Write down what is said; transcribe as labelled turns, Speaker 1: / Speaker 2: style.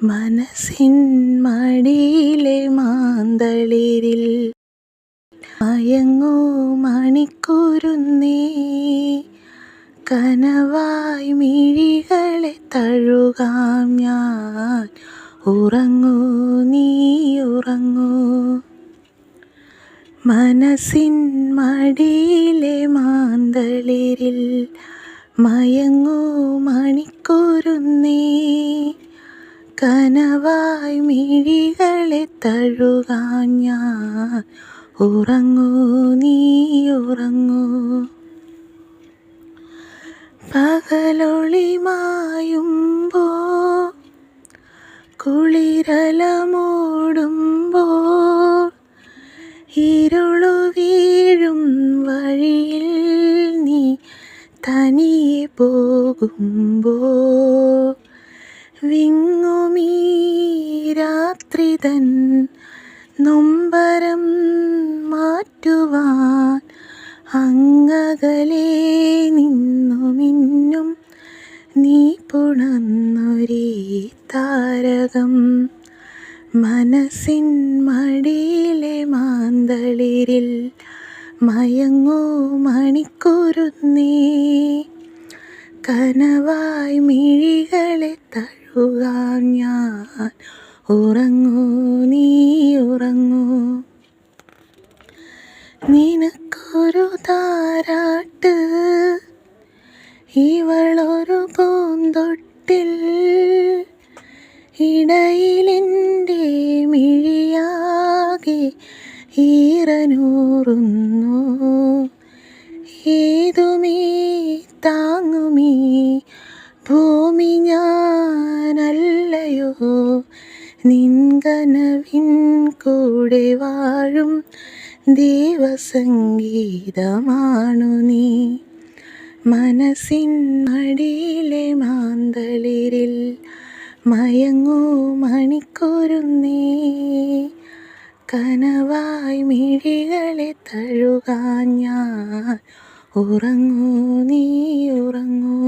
Speaker 1: മനസ്സിൻ മടിയിലെ മാന്തളിരിൽ മയങ്ങൂ മണിക്കുരുന്നേ, കനവായി മിഴികളെ തഴുകാം ഞാൻ. ഉറങ്ങൂ നീ ഉറങ്ങൂ. മനസ്സിൻ മടിയിലെ മാന്തളിരിൽ മയങ്ങൂ മണിക്കുരുന്നേ, കനവായി മിഴികളെ തഴുകാൻ ഞാൻ. ഉറങ്ങൂ നീ ഉറങ്ങൂ. പകലൊളി മായുമ്പോ കുളിരല മൂടുമ്പോൾ, ഇരുളു വീഴും വഴിയിൽ നീ തനിയെ പോകുമ്പോൾ, വിങ്ങുമീ രാത്രിതൻ നൊമ്പരം മാറ്റുവാൻ അങ്ങകലെ നിന്നു മിന്നും നീ പുണർന്നൊരീ താരകം. മനസ്സിൻ മടിയിലെ മാന്തളിരിൽ മയങ്ങൂ മണിക്കുരുന്നേ, കനവായി മിഴികളെ തഴുകാൻ ഞാൻ. ഉറങ്ങൂ നീ ഉറങ്ങൂ. നിനക്കൊരു താരാട്ട് ഇവളൊരു പൂന്തൊട്ടിൽ, ഇടയിലെൻ്റെ മിഴിയാകെ ഈറനൂറുന്നു. ഏതുമേ താങ്ങുമീ ഭൂമി ഞാനല്ലയോ, നിൻ കനവിൻ കൂടെ വാഴും ദേവസംഗീതമാണു നീ. മനസ്സിൻ മടിയിലെ മാന്തളിരിൽ മയങ്ങൂ മണിക്കുരുന്നേ, കനവായി മിഴികളെ തഴുകാൻ ഞാൻ. ഉറങ്ങൂ നീ ഉറങ്ങൂ.